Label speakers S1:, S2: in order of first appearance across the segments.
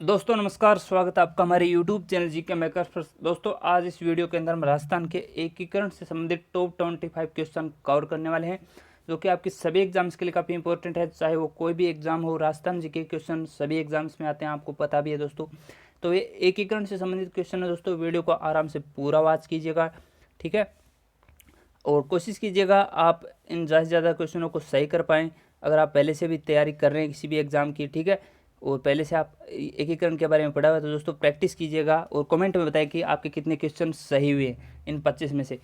S1: दोस्तों नमस्कार, स्वागत है आपका हमारे YouTube चैनल जीके मेकर्स पर। दोस्तों आज इस वीडियो के अंदर हम राजस्थान के एकीकरण से संबंधित टॉप 25 क्वेश्चन कवर करने वाले हैं, जो कि आपकी सभी एग्जाम्स के लिए काफ़ी इंपॉर्टेंट है। चाहे वो कोई भी एग्जाम हो, राजस्थान जीके क्वेश्चन सभी एग्जाम्स में आते हैं, आपको पता भी है दोस्तों। तो ये एकीकरण से संबंधित क्वेश्चन है दोस्तों। वीडियो को आराम से पूरा वॉच कीजिएगा, ठीक है। और कोशिश कीजिएगा आप इन ज़्यादा से ज़्यादा क्वेश्चनों को सही कर पाएँ। अगर आप पहले से भी तैयारी कर रहे हैं किसी भी एग्ज़ाम की, ठीक है, और पहले से आप एकीकरण के बारे में पढ़ा हुआ है, तो दोस्तों प्रैक्टिस कीजिएगा और कमेंट में बताएं कि आपके कितने क्वेश्चन सही हुए हैं इन 25 में से।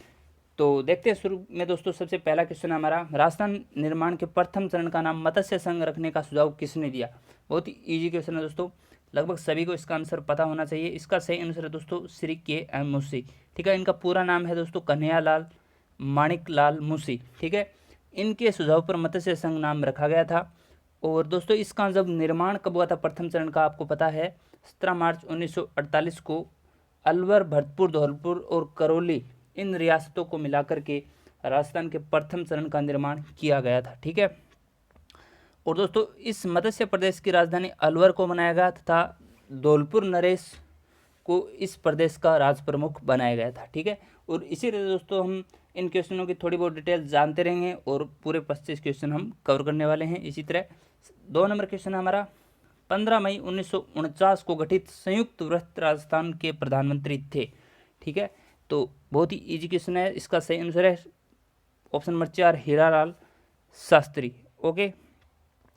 S1: तो देखते हैं शुरू में दोस्तों। सबसे पहला क्वेश्चन है हमारा, राजस्थान निर्माण के प्रथम चरण का नाम मत्स्य संघ रखने का सुझाव किसने दिया। बहुत ही ईजी क्वेश्चन है दोस्तों, लगभग सभी को इसका आंसर पता होना चाहिए। इसका सही आंसर है दोस्तों श्री के.एम. मुंशी, ठीक है। इनका पूरा नाम है दोस्तों कन्हैयालाल माणिक लाल मुंशी, ठीक है। इनके सुझाव पर मत्स्य संघ नाम रखा गया था। और दोस्तों इसका जब निर्माण कब हुआ था प्रथम चरण का, आपको पता है 17 मार्च 1948 को अलवर, भरतपुर, धौलपुर और करौली इन रियासतों को मिलाकर के राजस्थान के प्रथम चरण का निर्माण किया गया था, ठीक है। और दोस्तों इस मत्स्य प्रदेश की राजधानी अलवर को बनाया गया तथा धौलपुर नरेश को इस प्रदेश का राज प्रमुख बनाया गया था, ठीक है। और इसी तरह दोस्तों हम इन क्वेश्चनों की थोड़ी बहुत डिटेल जानते रहेंगे और पूरे 25 क्वेश्चन हम कवर करने वाले हैं। इसी तरह 2 नंबर क्वेश्चन है हमारा, 15 मई 1949 को गठित संयुक्त व्रत राजस्थान के प्रधानमंत्री थे, ठीक है। तो बहुत ही ईजी क्वेश्चन है। इसका सही आंसर है option number 4 Hiralal Shastri, okay.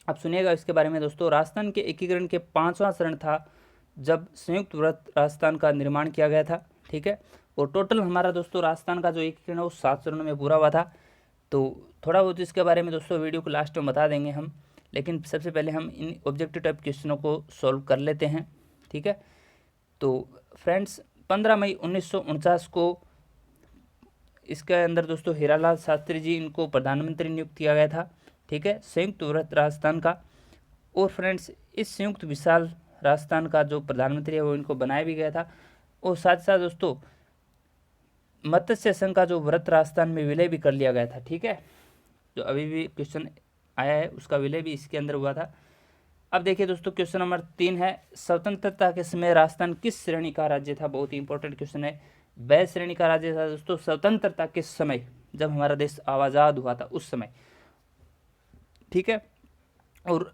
S1: अब सुनिएगा इसके बारे में दोस्तों। राजस्थान के एकीकरण के 5वां चरण था जब संयुक्त व्रत राजस्थान का निर्माण किया गया था, ठीक है। और टोटल हमारा दोस्तों राजस्थान का जो एकीकरण है वो 7 चरणों में पूरा हुआ था। तो थोड़ा बहुत इसके बारे में दोस्तों वीडियो को लास्ट में बता देंगे हम, लेकिन सबसे पहले हम इन ऑब्जेक्टिव टाइप क्वेश्चनों को सॉल्व कर लेते हैं, ठीक है। तो फ्रेंड्स 15 मई 1949 को इसके अंदर दोस्तों हीरालाल शास्त्री जी इनको प्रधानमंत्री नियुक्त किया गया था, ठीक है, संयुक्त व्रत राजस्थान का। और फ्रेंड्स इस संयुक्त विशाल राजस्थान का जो प्रधानमंत्री है वो इनको बनाया भी गया था। और साथ साथ दोस्तों मत्स्य संघ का जो व्रत राजस्थान में विलय भी कर लिया गया था, ठीक है। जो अभी भी क्वेश्चन आया है उसका विलय भी इसके अंदर हुआ था। अब देखिए दोस्तों क्वेश्चन नंबर 3 है, स्वतंत्रता के समय राजस्थान किस श्रेणी का राज्य था। बहुत ही इंपॉर्टेंट क्वेश्चन है। वह श्रेणी का राज्य था दोस्तों स्वतंत्रता के समय, जब हमारा देश आज़ाद हुआ था उस समय, ठीक है। और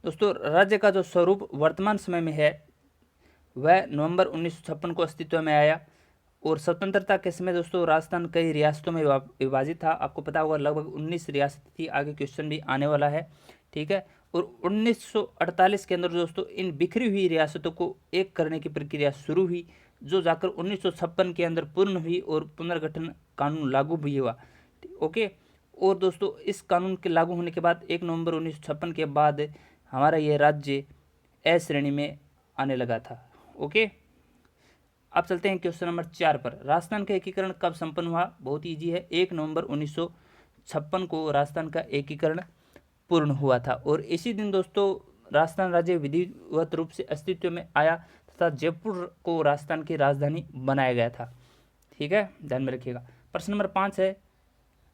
S1: दोस्तों राज्य का जो स्वरूप वर्तमान समय में है वह नवंबर 1956 को अस्तित्व में आया। और स्वतंत्रता के समय दोस्तों राजस्थान कई रियासतों में विभाजित था। आपको पता होगा लगभग 19 रियासत थी। आगे क्वेश्चन भी आने वाला है, ठीक है। और 1948 के अंदर दोस्तों इन बिखरी हुई रियासतों को एक करने की प्रक्रिया शुरू हुई, जो जाकर 1956 के अंदर पूर्ण हुई और पुनर्गठन कानून लागू भी हुआ, ओके। और दोस्तों इस कानून के लागू होने के बाद 1 नवंबर 1956 के बाद हमारा यह राज्य ए श्रेणी में आने लगा था, ओके। अब चलते हैं क्वेश्चन नंबर 4 पर, राजस्थान का एकीकरण कब संपन्न हुआ। बहुत ईजी है, 1 नवंबर 1956 को राजस्थान का एकीकरण पूर्ण हुआ था। और इसी दिन दोस्तों राजस्थान राज्य विधिवत रूप से अस्तित्व में आया तथा जयपुर को राजस्थान की राजधानी बनाया गया था, ठीक है, ध्यान में रखिएगा। प्रश्न नंबर 5 है,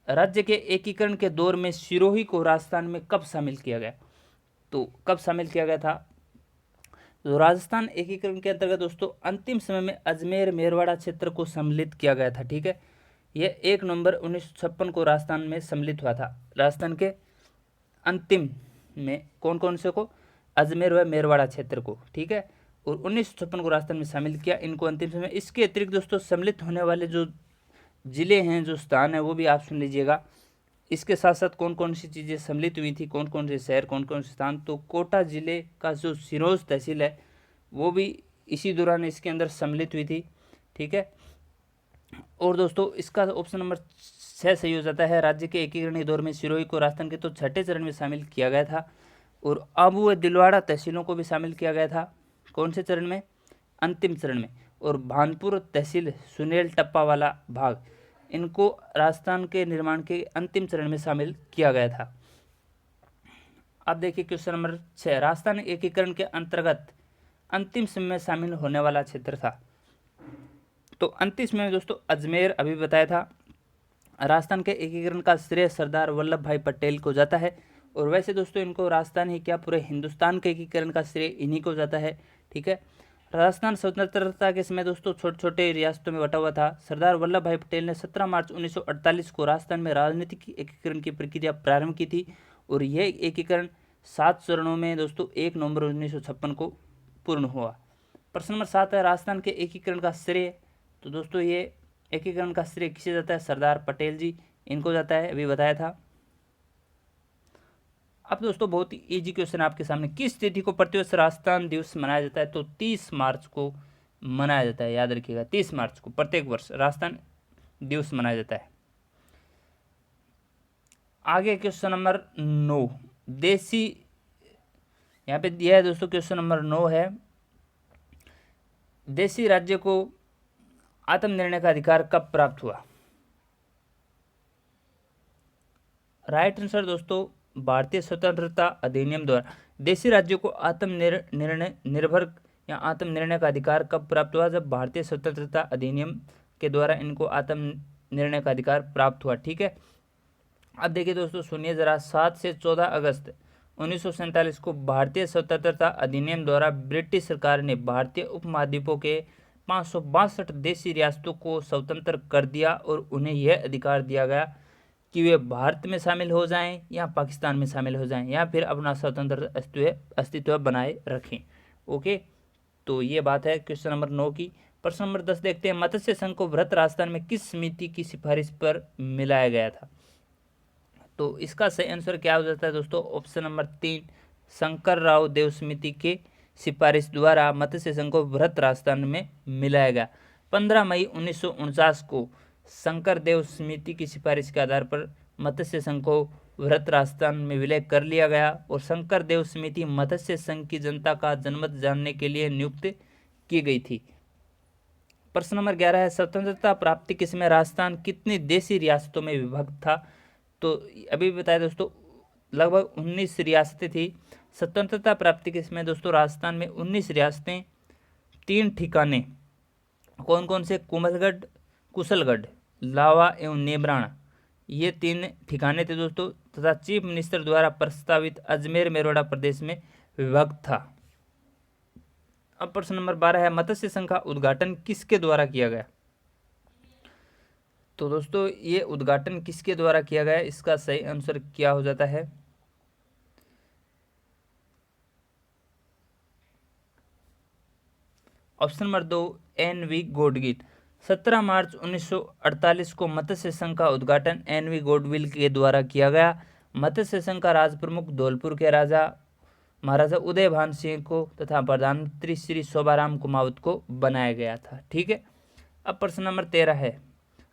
S1: राज्य के एकीकरण के दौर में सिरोही को राजस्थान में कब शामिल किया गया। तो कब शामिल किया गया था, तो राजस्थान एकीकरण के अंतर्गत दोस्तों अंतिम समय में अजमेर मेरवाड़ा क्षेत्र को सम्मिलित किया गया था, ठीक है। यह 1 नवंबर 1956 को राजस्थान में सम्मिलित हुआ था। राजस्थान के अंतिम में कौन कौन से को, अजमेर व मेरवाड़ा क्षेत्र को, ठीक है। और 1956 को राजस्थान में शामिल किया इनको अंतिम समय। इसके अतिरिक्त दोस्तों सम्मिलित होने वाले जो जिले हैं, जो स्थान है, वो भी आप सुन लीजिएगा। इसके साथ साथ कौन कौन सी चीज़ें सम्मिलित हुई थी, कौन कौन से शहर, कौन कौन से स्थान, तो कोटा जिले का जो सिरोंज तहसील है वो भी इसी दौरान इसके अंदर सम्मिलित हुई थी, ठीक है। और दोस्तों इसका ऑप्शन नंबर 6 सही हो जाता है। राज्य के एकीकरण के दौर में सिरोही को राजस्थान के तो छठे चरण में शामिल किया गया था। और आबू व दिलवाड़ा तहसीलों को भी शामिल किया गया था। कौन से चरण में, अंतिम चरण में। और भानपुर तहसील, सुनेल टप्पा वाला भाग, इनको राजस्थान के निर्माण के अंतिम चरण में शामिल किया गया था। अब देखिए क्वेश्चन नंबर 6, राजस्थान एकीकरण के अंतर्गत अंतिम समय में शामिल होने वाला क्षेत्र था। तो अंतिम समय में दोस्तों अजमेर अभी बताया था। राजस्थान के एकीकरण का श्रेय सरदार वल्लभ भाई पटेल को जाता है। और वैसे दोस्तों इनको राजस्थान ही क्या पूरे हिंदुस्तान के एकीकरण का श्रेय इन्हीं को जाता है, ठीक है। राजस्थान स्वतंत्रता के समय दोस्तों छोटे छोटे रियासतों में बटा हुआ था। सरदार वल्लभ भाई पटेल ने 17 मार्च 1948 को राजस्थान में राजनीतिक एकीकरण की प्रक्रिया प्रारंभ की थी और यह एकीकरण 7 चरणों में दोस्तों 1 नवंबर 1956 को पूर्ण हुआ। प्रश्न नंबर 7 है राजस्थान के एकीकरण का श्रेय। तो दोस्तों ये एकीकरण का श्रेय किसे जाता है? सरदार पटेल जी इनको जाता है, अभी बताया था। अब दोस्तों बहुत ही इजी क्वेश्चन आपके सामने, किस तिथि को प्रतिवर्ष राजस्थान दिवस मनाया जाता है? तो 30 मार्च को मनाया जाता है, याद रखिएगा 30 मार्च को प्रत्येक वर्ष राजस्थान दिवस मनाया जाता है। आगे क्वेश्चन नंबर 9 देशी, यहाँ पे दिया है दोस्तों क्वेश्चन नंबर 9 है, देशी राज्य को आत्मनिर्णय का अधिकार कब प्राप्त हुआ? राइट आंसर दोस्तों भारतीय स्वतंत्रता अधिनियम द्वारा देशी राज्यों को निर्भर या आत्मनिर्णय का अधिकार कब प्राप्त हुआ? जब भारतीय स्वतंत्रता अधिनियम के द्वारा इनको आत्मनिर्णय का अधिकार प्राप्त हुआ। ठीक है, अब देखिए दोस्तों सुनिए जरा, 7 से 14 अगस्त 1947 को भारतीय स्वतंत्रता अधिनियम द्वारा ब्रिटिश सरकार ने भारतीय उपमहाद्वीपों के 562 देशी रियासतों को स्वतंत्र कर दिया और उन्हें यह अधिकार दिया गया कि वे भारत में शामिल हो जाएं या पाकिस्तान में शामिल हो जाएं या फिर अपना स्वतंत्र अस्तित्व बनाए रखें। ओके, तो ये बात है क्वेश्चन नंबर 9 की। प्रश्न नंबर 10 देखते हैं, मत्स्य संघ को वृहत राजस्थान में किस समिति की सिफारिश पर मिलाया गया था? तो इसका सही आंसर क्या हो जाता है दोस्तों? ऑप्शन नंबर 3 शंकर राव देव समिति के सिफारिश द्वारा मत्स्य संघ को वृहत राजस्थान में मिलाया गया। 15 मई 1949 को शंकर देव समिति की सिफारिश के आधार पर मत्स्य संघ को वृहत राजस्थान में विलय कर लिया गया और शंकर देव समिति मत्स्य संघ की जनता का जनमत जानने के लिए नियुक्त की गई थी। प्रश्न नंबर 11 है, स्वतंत्रता प्राप्ति के समय राजस्थान कितनी देशी रियासतों में विभक्त था? तो अभी बताया दोस्तों लगभग 19 रियासतें थी। स्वतंत्रता प्राप्ति के समय दोस्तों राजस्थान में 19 रियासतें, 3 ठिकाने, कौन कौन से? कुंभलगढ़, कुशलगढ़, लावा एवं नेबराणा, ये 3 ठिकाने थे दोस्तों, तथा चीफ मिनिस्टर द्वारा प्रस्तावित अजमेर मेरवाड़ा प्रदेश में विभक्त था। अब प्रश्न नंबर 12 है, मत्स्य संघ का उद्घाटन किसके द्वारा किया गया? तो दोस्तों ये उद्घाटन किसके द्वारा किया गया? इसका सही आंसर क्या हो जाता है? Option number 2 NV Gadgil. 17 मार्च 1948 को मत्स्य संघ का उद्घाटन NV गॉडगिल के द्वारा किया गया। मत्स्य संघ का राज प्रमुख धौलपुर के राजा महाराजा उदय भान सिंह को तथा प्रधानमंत्री श्री शोभाराम कुमावत को बनाया गया था। ठीक है, अब प्रश्न नंबर 13 है,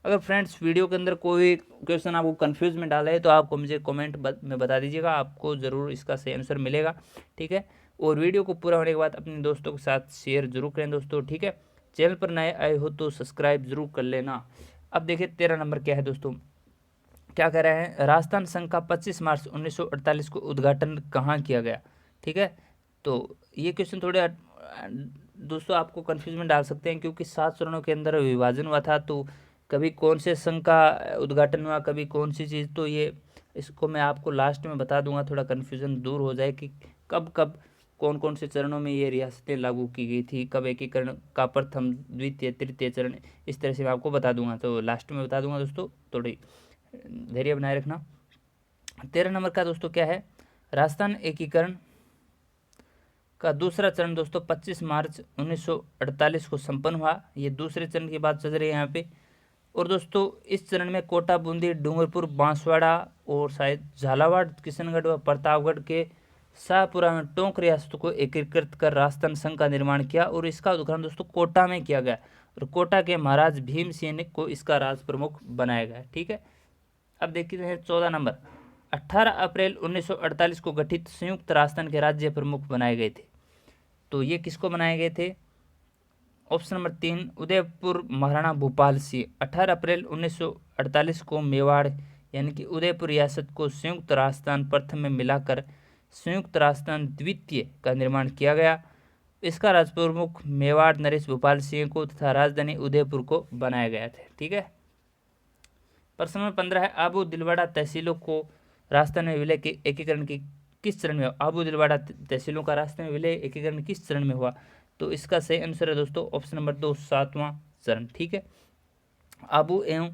S1: अगर फ्रेंड्स वीडियो के अंदर कोई क्वेश्चन आपको कंफ्यूज में डाला है तो आपको मुझे कमेंट में बता दीजिएगा, आपको ज़रूर इसका सही आंसर मिलेगा। ठीक है, और वीडियो को पूरा होने के बाद अपने दोस्तों के साथ शेयर जरूर करें दोस्तों। ठीक है, चैनल पर नए आए हो तो सब्सक्राइब जरूर कर लेना। अब देखिए 13 नंबर क्या है दोस्तों, क्या कह रहे हैं, राजस्थान संघ का 25 मार्च 1948 को उद्घाटन कहाँ किया गया? ठीक है, तो ये क्वेश्चन थोड़े दोस्तों आपको कंफ्यूज में डाल सकते हैं क्योंकि 7 चरणों के अंदर विभाजन हुआ था, तो कभी कौन से संघ का उद्घाटन हुआ, कभी कौन सी चीज़, तो ये इसको मैं आपको लास्ट में बता दूंगा, थोड़ा कन्फ्यूजन दूर हो जाए कि कब कब कौन कौन से चरणों में ये रियासतें लागू की गई थी, कब एकीकरण का प्रथम द्वितीय तृतीय चरण, इस तरह से मैं आपको बता दूंगा, तो लास्ट में बता दूंगा दोस्तों, थोड़ी धैर्य बनाए रखना। 13 नंबर का दोस्तों क्या है, राजस्थान एकीकरण का दूसरा चरण दोस्तों 25 मार्च 1948 को संपन्न हुआ। ये दूसरे चरण की बात चल रही है यहाँ पे, और दोस्तों इस चरण में कोटा, बूंदी, डूंगरपुर, बांसवाड़ा और शायद झालावाड़, किशनगढ़ व प्रतापगढ़ के शाहपुरा में टोंक रियासतों को एकीकृत कर राजस्थान संघ का निर्माण किया और इसका उद्घाटन दोस्तों कोटा में किया गया और कोटा के महाराज भीम सिंह को इसका राज प्रमुख बनाया गया। ठीक है, अब देखते हैं 14 नंबर, 18 अप्रैल 1948 को गठित संयुक्त राजस्थान के राज्य प्रमुख बनाए गए थे, तो ये किसको बनाए गए थे? Option number 3 Udaipur Maharana Bhupal Singh. 18 अप्रैल 1948 को मेवाड़ यानी कि उदयपुर रियासत को संयुक्त राजस्थान प्रथम में मिलाकर संयुक्त राजस्थान द्वितीय का निर्माण किया गया। इसका राज प्रमुख मेवाड़ नरेश भूपाल सिंह को तथा राजधानी उदयपुर को बनाया गया था। ठीक है, प्रश्न नंबर 15 है, आबू दिलवाड़ा तहसीलों को राजस्थान में विलय के एकीकरण की किस चरण में? आबू दिलवाड़ा तहसीलों का राजस्थान में विलय एकीकरण किस चरण में हुआ? तो इसका सही आंसर है दोस्तों ऑप्शन नंबर 2 7वां चरण। ठीक है, आबू एवं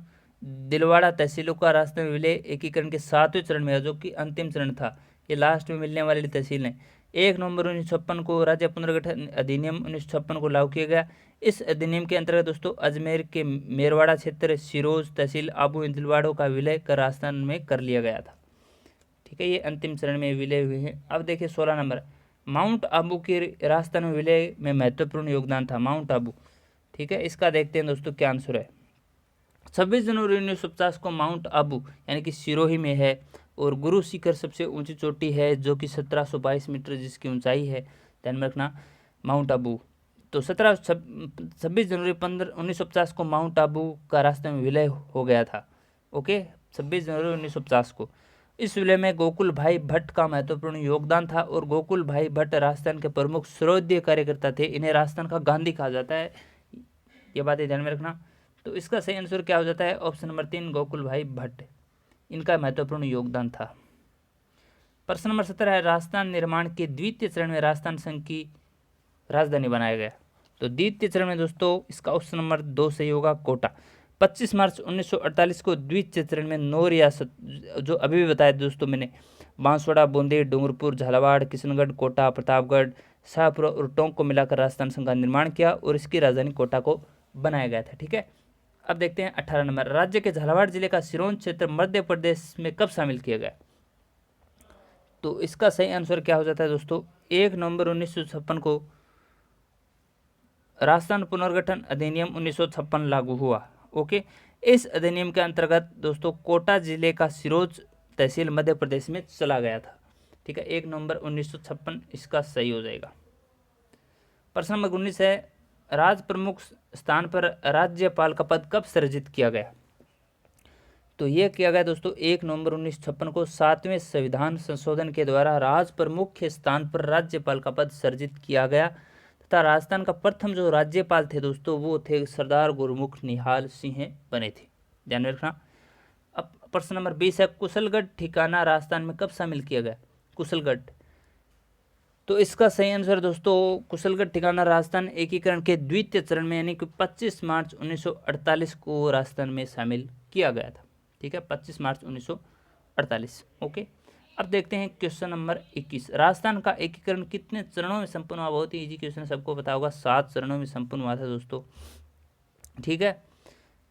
S1: दिलवाड़ा तहसीलों का रास्ते में विलय एकीकरण के 7वें चरण में है, जो कि अंतिम चरण था। ये लास्ट में मिलने वाली तहसीलें। 1 नवंबर 1956 को राज्य पुनर्गठन अधिनियम 1956 को लागू किया गया। इस अधिनियम के अंतर्गत दोस्तों अजमेर के मेरवाड़ा क्षेत्र सिरोज तहसील आबू एवं दिलवाड़ों का विलय कर राजस्थान में कर लिया गया था। ठीक है, ये अंतिम चरण में विलय हुए हैं। अब देखिए 16 नंबर, माउंट आबू के राजस्थान में विलय में महत्वपूर्ण योगदान था माउंट आबू। ठीक है, इसका देखते हैं दोस्तों क्या आंसर है। 26 जनवरी 1950 को माउंट आबू यानी कि सिरोही में है, और गुरु शिखर सबसे ऊंची चोटी है जो कि 1722 मीटर जिसकी ऊंचाई है, ध्यान में रखना माउंट आबू। तो 26 जनवरी 1950 को माउंट आबू का रास्ते में विलय हो गया था। ओके, 26 जनवरी 1950 को। इस विलय में गोकुल भाई भट्ट का महत्वपूर्ण योगदान था, और गोकुल भाई भट्ट राजस्थान के प्रमुख सर्वोदय कार्यकर्ता थे। इन्हें राजस्थान का गांधी कहा जाता है, ये बातें ध्यान में रखना। तो इसका सही आंसर क्या हो जाता है, ऑप्शन नंबर 3 गोकुल भाई भट्ट, इनका महत्वपूर्ण योगदान था। प्रश्न नंबर 17 है, राजस्थान निर्माण के द्वितीय चरण में राजस्थान संघ की राजधानी बनाया गया। तो द्वितीय चरण में दोस्तों इसका ऑप्शन नंबर 2 सही होगा, कोटा। 25 मार्च 1948 को द्वितीय चरण में 9 रियासत, जो अभी भी बताया दोस्तों मैंने, बांसवाड़ा, बूंदी, डूंगरपुर, झालावाड़, किशनगढ़, कोटा, प्रतापगढ़, शाहपुरा और टोंक को मिलाकर राजस्थान संघ का निर्माण किया, और इसकी राजधानी कोटा को बनाया गया था। ठीक है, अब देखते हैं 18 नंबर, राज्य के झालावाड़ जिले का सिरोंज क्षेत्र मध्य प्रदेश में कब शामिल किया गया। तो इसका सही आंसर क्या हो जाता है दोस्तों, 1 नवंबर 1956 को राजस्थान पुनर्गठन अधिनियम 1956 लागू हुआ। ओके, इस अधिनियम के अंतर्गत दोस्तों कोटा जिले का सिरोंज तहसील मध्य प्रदेश में चला गया था। ठीक है, 1 नवंबर 1956 इसका सही हो जाएगा। प्रश्न नंबर 19 है, राज प्रमुख स्थान पर राज्यपाल का पद कब सृजित किया गया। तो यह किया गया दोस्तों 1 नवंबर 1956 को 7वें संविधान संशोधन के द्वारा राज प्रमुख के स्थान पर राज्यपाल का पद सृजित किया गया, तथा राजस्थान का प्रथम जो राज्यपाल थे दोस्तों वो थे सरदार गुरमुख निहाल सिंह बने थे, ध्यान में रखना। अब प्रश्न नंबर 20 है, कुशलगढ़ ठिकाना राजस्थान में कब शामिल किया गया। कुशलगढ़, तो इसका सही आंसर दोस्तों कुशलगढ़ ठिकाना राजस्थान एकीकरण के द्वितीय चरण में यानी कि 25 मार्च 1948 को राजस्थान में शामिल किया गया था। ठीक है, 25 मार्च 1948। ओके, अब देखते हैं क्वेश्चन नंबर 21, राजस्थान का एकीकरण कितने चरणों में संपन्न हुआ। बहुत ही इजी क्वेश्चन, सबको पता होगा, 7 चरणों में संपन्न हुआ था दोस्तों। ठीक है,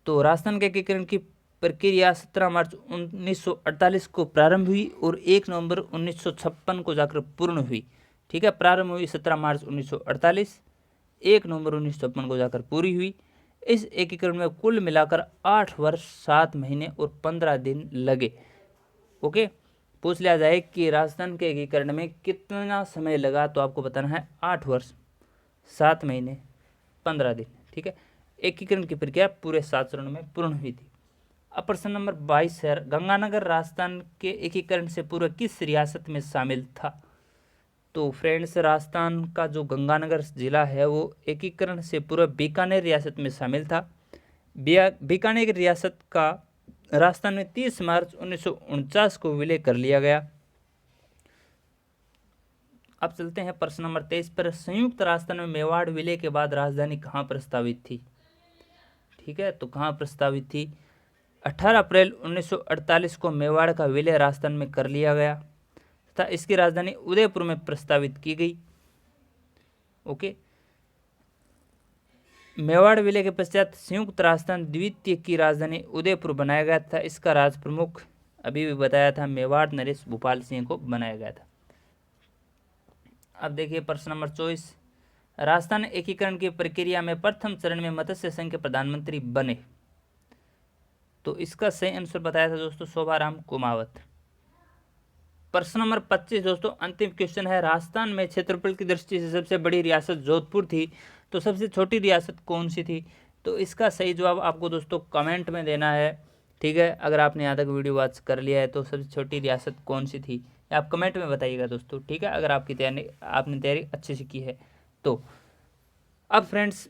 S1: तो राजस्थान के एकीकरण की प्रक्रिया 17 मार्च 1948 को प्रारंभ हुई और 1 नवंबर 1956 को जाकर पूर्ण हुई। ठीक है, प्रारंभ हुई 17 मार्च 1948, 1 नवंबर 1956 को जाकर पूरी हुई। इस एकीकरण में कुल मिलाकर 8 वर्ष 7 महीने और 15 दिन लगे। ओके, पूछ लिया जाए कि राजस्थान के एकीकरण में कितना समय लगा, तो आपको बताना है 8 वर्ष 7 महीने 15 दिन। ठीक है, एकीकरण की प्रक्रिया पूरे 7 चरणों में पूर्ण हुई थी। अब प्रश्न नंबर 22 है, गंगानगर राजस्थान के एकीकरण से पूर्व किस रियासत में शामिल था। तो फ्रेंड्स, राजस्थान का जो गंगानगर जिला है वो एकीकरण से पूर्व बीकानेर रियासत में शामिल था। बीकानेर रियासत का राजस्थान में 30 मार्च 1949 को विलय कर लिया गया। अब चलते हैं प्रश्न नंबर 23 पर, संयुक्त राजस्थान में मेवाड़ विलय के बाद राजधानी कहाँ प्रस्तावित थी। ठीक है, तो कहाँ प्रस्तावित थी, 18 अप्रैल 1948 को मेवाड़ का विलय राजस्थान में कर लिया गया तथा इसकी राजधानी उदयपुर में प्रस्तावित की गई। ओके, मेवाड़ विलय के पश्चात संयुक्त राजस्थान द्वितीय की राजधानी उदयपुर बनाया गया था। इसका राज प्रमुख अभी भी बताया था मेवाड़ नरेश भूपाल सिंह को बनाया गया था। अब देखिए प्रश्न नंबर 24, राजस्थान एकीकरण की प्रक्रिया में प्रथम चरण में मत्स्य संघ के प्रधानमंत्री बने। तो इसका सही आंसर बताया था दोस्तों शोभाराम कुमावत। प्रश्न नंबर 25 दोस्तों अंतिम क्वेश्चन है, राजस्थान में क्षेत्रफल की दृष्टि से सबसे बड़ी रियासत जोधपुर थी, तो सबसे छोटी रियासत कौन सी थी। तो इसका सही जवाब आपको दोस्तों कमेंट में देना है। ठीक है, अगर आपने यहाँ तक वीडियो वॉच कर लिया है तो सबसे छोटी रियासत कौन सी थी आप कमेंट में बताइएगा दोस्तों। ठीक है, अगर आपने तैयारी अच्छे से की है तो। अब फ्रेंड्स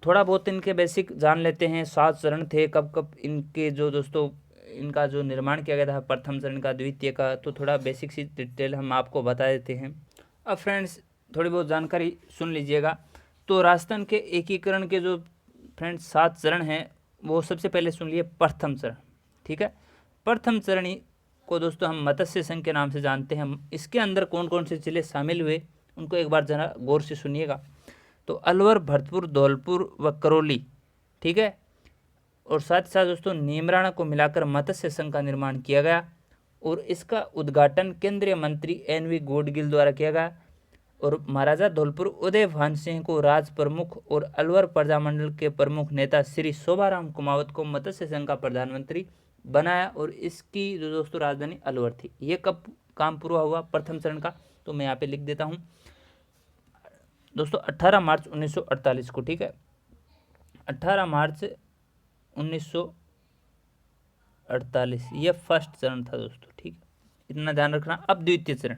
S1: थोड़ा बहुत इनके बेसिक जान लेते हैं। 7 चरण थे, कब कब इनके जो दोस्तों इनका जो निर्माण किया गया था, प्रथम चरण का, द्वितीय का, तो थोड़ा बेसिक सी डिटेल हम आपको बता देते हैं। अब फ्रेंड्स थोड़ी बहुत जानकारी सुन लीजिएगा। तो राजस्थान के एकीकरण के जो फ्रेंड्स 7 चरण हैं वो सबसे पहले सुन लिए प्रथम चरण, ठीक है। प्रथम चरण को दोस्तों हम मत्स्य संघ के नाम से जानते हैं। इसके अंदर कौन कौन से जिले शामिल हुए उनको एक बार जरा गौर से सुनिएगा। तो अलवर, भरतपुर, धौलपुर व करौली, ठीक है। और साथ ही साथ दोस्तों नीमराणा को मिलाकर मत्स्य संघ का निर्माण किया गया और इसका उद्घाटन केंद्रीय मंत्री NV गोडगिल द्वारा किया गया। और महाराजा धौलपुर उदय भान सिंह को राज प्रमुख और अलवर प्रजामंडल के प्रमुख नेता श्री शोभाराम कुमावत को मत्स्य संघ का प्रधानमंत्री बनाया और इसकी जो दोस्तों राजधानी अलवर थी। ये कब काम पूरा हुआ प्रथम चरण का, तो मैं यहाँ पे लिख देता हूँ दोस्तों 18 मार्च 1948 को, ठीक है। 18 मार्च 1948 ये फर्स्ट चरण था दोस्तों, ठीक है, इतना ध्यान रखना। अब द्वितीय चरण,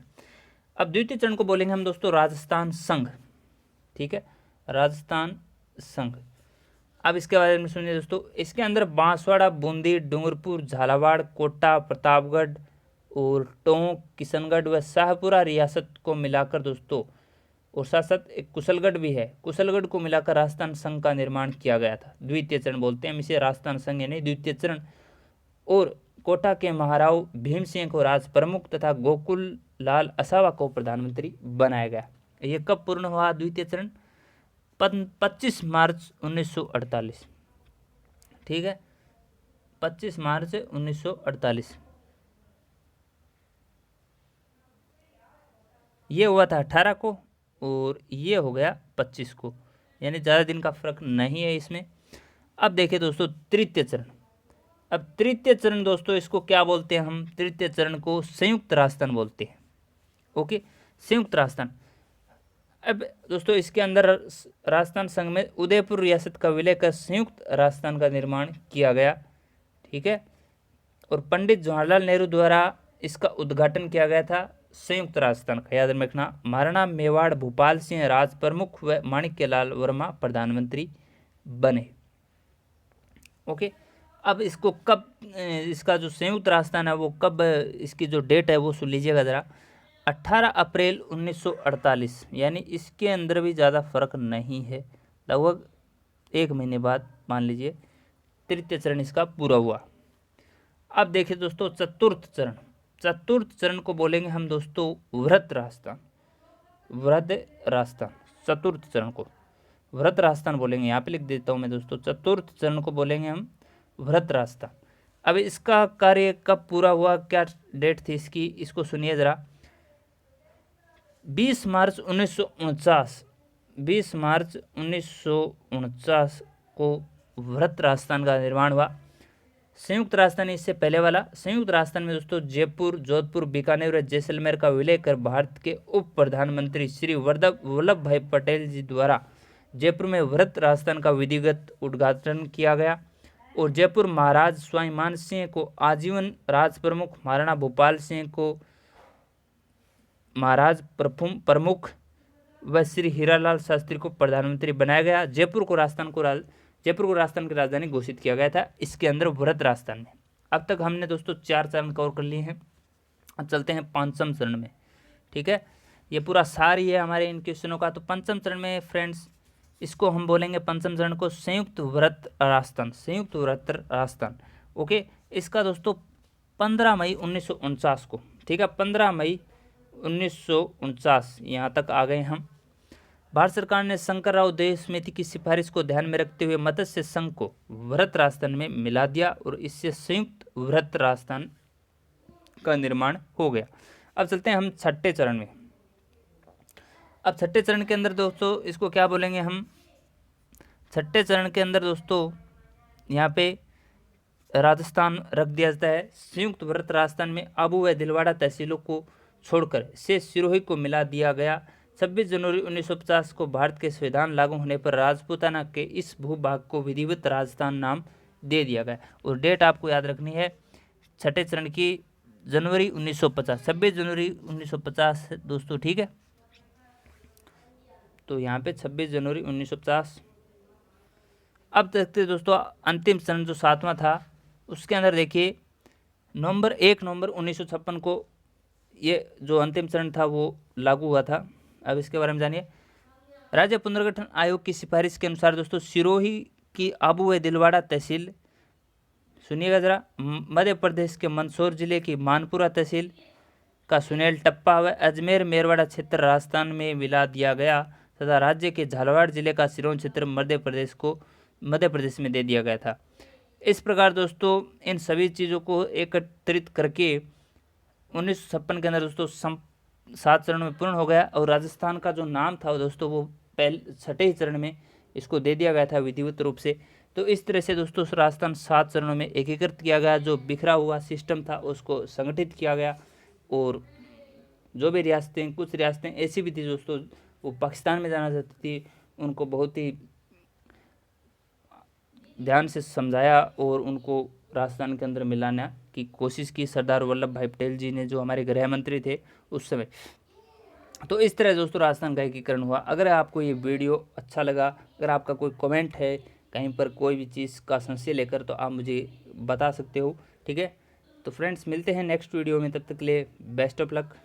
S1: अब द्वितीय चरण को बोलेंगे हम दोस्तों राजस्थान संघ, ठीक है, राजस्थान संघ। अब इसके बारे में सुनिए दोस्तों, इसके अंदर बांसवाड़ा, बूंदी, डूंगरपुर, झालावाड़, कोटा, प्रतापगढ़ और टोंक, किशनगढ़ व शाहपुरा रियासत को मिलाकर दोस्तों, और साथ साथ एक कुशलगढ़ भी है, कुशलगढ़ को मिलाकर राजस्थान संघ का निर्माण किया गया था। द्वितीय चरण बोलते हैं हम इसे, राजस्थान संघ यानी द्वितीय चरण। और कोटा के महाराव भीम सिंह को राज प्रमुख तथा गोकुल लाल असावा को प्रधानमंत्री बनाया गया। ये कब पूर्ण हुआ द्वितीय चरण? 25 मार्च 1948, ठीक है, 25 मार्च 1948 ये हुआ था 18 को और ये हो गया 25 को, यानी ज़्यादा दिन का फर्क नहीं है इसमें। अब देखिए दोस्तों तृतीय चरण। अब तृतीय चरण दोस्तों इसको क्या बोलते हैं हम? तृतीय चरण को संयुक्त राजस्थान बोलते हैं। ओके, संयुक्त राजस्थान। अब दोस्तों इसके अंदर राजस्थान संघ में उदयपुर रियासत का विलय कर संयुक्त राजस्थान का निर्माण किया गया, ठीक है। और पंडित जवाहरलाल नेहरू द्वारा इसका उद्घाटन किया गया था संयुक्त राजस्थान का, याद रखना। महाराणा मेवाड़ भूपाल सिंह राज प्रमुख व माणिक्यलाल वर्मा प्रधानमंत्री बने। ओके, अब इसको कब, इसका जो संयुक्त राजस्थान है वो कब, इसकी जो डेट है वो सुन लीजिएगा ज़रा, 18 अप्रैल 1948, यानी इसके अंदर भी ज़्यादा फर्क नहीं है, लगभग 1 महीने बाद मान लीजिए तृतीय चरण इसका पूरा हुआ। अब देखिए दोस्तों चतुर्थ चरण। चतुर्थ चरण को बोलेंगे हम दोस्तों वृहत राजस्थान, वृहत राजस्थान। चतुर्थ चरण को वृहत राजस्थान बोलेंगे, यहाँ पे लिख देता हूँ मैं दोस्तों। चतुर्थ चरण को बोलेंगे हम वृहत राजस्थान। अब इसका कार्य कब पूरा हुआ, क्या डेट थी इसकी, इसको सुनिए ज़रा। 20 मार्च 1949, 20 मार्च 1949 को वृहत राजस्थान का निर्माण हुआ। संयुक्त राजस्थान इससे पहले वाला। संयुक्त राजस्थान में दोस्तों जयपुर, जोधपुर, बीकानेर और जैसलमेर का विलय कर भारत के उप प्रधानमंत्री श्री वल्लभ भाई पटेल जी द्वारा जयपुर में वृहत राजस्थान का विधिवत उद्घाटन किया गया। और जयपुर महाराज स्वाभिमान सिंह को आजीवन राज प्रमुख, महाराणा भूपाल सिंह को महाराज प्रमुख व श्री हीरालाल शास्त्री को प्रधानमंत्री बनाया गया। जयपुर को राजस्थान की राजधानी घोषित किया गया था इसके अंदर वृहत राजस्थान में। अब तक हमने दोस्तों 4 चरण कवर कर लिए हैं। अब चलते हैं पंचम चरण में, ठीक है। ये पूरा सार ही है हमारे इन क्वेश्चनों का। तो पंचम चरण में फ्रेंड्स इसको हम बोलेंगे, पंचम चरण को संयुक्त वृहत राजस्थान, संयुक्त वृहत राजस्थान। ओके, इसका दोस्तों 15 मई 1949 को, ठीक है, 15 मई 1949 यहाँ तक आ गए हम। भारत सरकार ने शंकरराव दया समिति की सिफारिश को ध्यान में रखते हुए मत्स्य संघ को वृहत राजस्थान में मिला दिया और इससे संयुक्त वृहत राजस्थान का निर्माण हो गया। अब चलते हैं हम छठे चरण में। अब छठे चरण के अंदर दोस्तों इसको क्या बोलेंगे हम? छठे चरण के अंदर दोस्तों यहाँ पे राजस्थान रख दिया जाता है। संयुक्त वृहत राजस्थान में आबू व दिलवाड़ा तहसीलों को छोड़कर से सिरोही को मिला दिया गया। 26 जनवरी 1950 को भारत के संविधान लागू होने पर राजपूताना के इस भूभाग को विधिवत राजस्थान नाम दे दिया गया। और डेट आपको याद रखनी है छठे चरण की, जनवरी 1950, 26 जनवरी 1950 दोस्तों, ठीक है। तो यहाँ पे 26 जनवरी 1950। अब देखते दोस्तों अंतिम चरण जो 7वां था, उसके अंदर देखिए 1 नवंबर 1956 को ये जो अंतिम चरण था वो लागू हुआ था। अब इसके बारे में जानिए। राज्य पुनर्गठन आयोग की सिफारिश के अनुसार दोस्तों सिरोही की आबू व दिलवाड़ा तहसील, सुनिएगा जरा, मध्य प्रदेश के मंदसौर जिले की मानपुरा तहसील का सुनेल टप्पा व अजमेर मेरवाड़ा क्षेत्र राजस्थान में मिला दिया गया तथा राज्य के झालावाड़ जिले का सिरोंज क्षेत्र मध्य प्रदेश में दे दिया गया था। इस प्रकार दोस्तों इन सभी चीज़ों को एकत्रित करके 1956 के अंदर दोस्तों 7 चरणों में पूर्ण हो गया और राजस्थान का जो नाम था दोस्तों वो पहले 6ठे चरण में इसको दे दिया गया था विधिवत रूप से। तो इस तरह से दोस्तों राजस्थान 7 चरणों में एकीकृत किया गया, जो बिखरा हुआ सिस्टम था उसको संगठित किया गया। और जो भी रियासतें, कुछ रियासतें ऐसी भी थी दोस्तों वो पाकिस्तान में जाना चाहती थी, उनको बहुत ही ध्यान से समझाया और उनको राजस्थान के अंदर मिलाने की कोशिश की सरदार वल्लभ भाई पटेल जी ने, जो हमारे गृह मंत्री थे उस समय। तो इस तरह दोस्तों राजस्थान का एकीकरण हुआ। अगर आपको ये वीडियो अच्छा लगा, अगर आपका कोई कमेंट है कहीं पर कोई भी चीज़ का संशय लेकर, तो आप मुझे बता सकते हो, ठीक है। तो फ्रेंड्स मिलते हैं नेक्स्ट वीडियो में, तब तक के लिए बेस्ट ऑफ लक।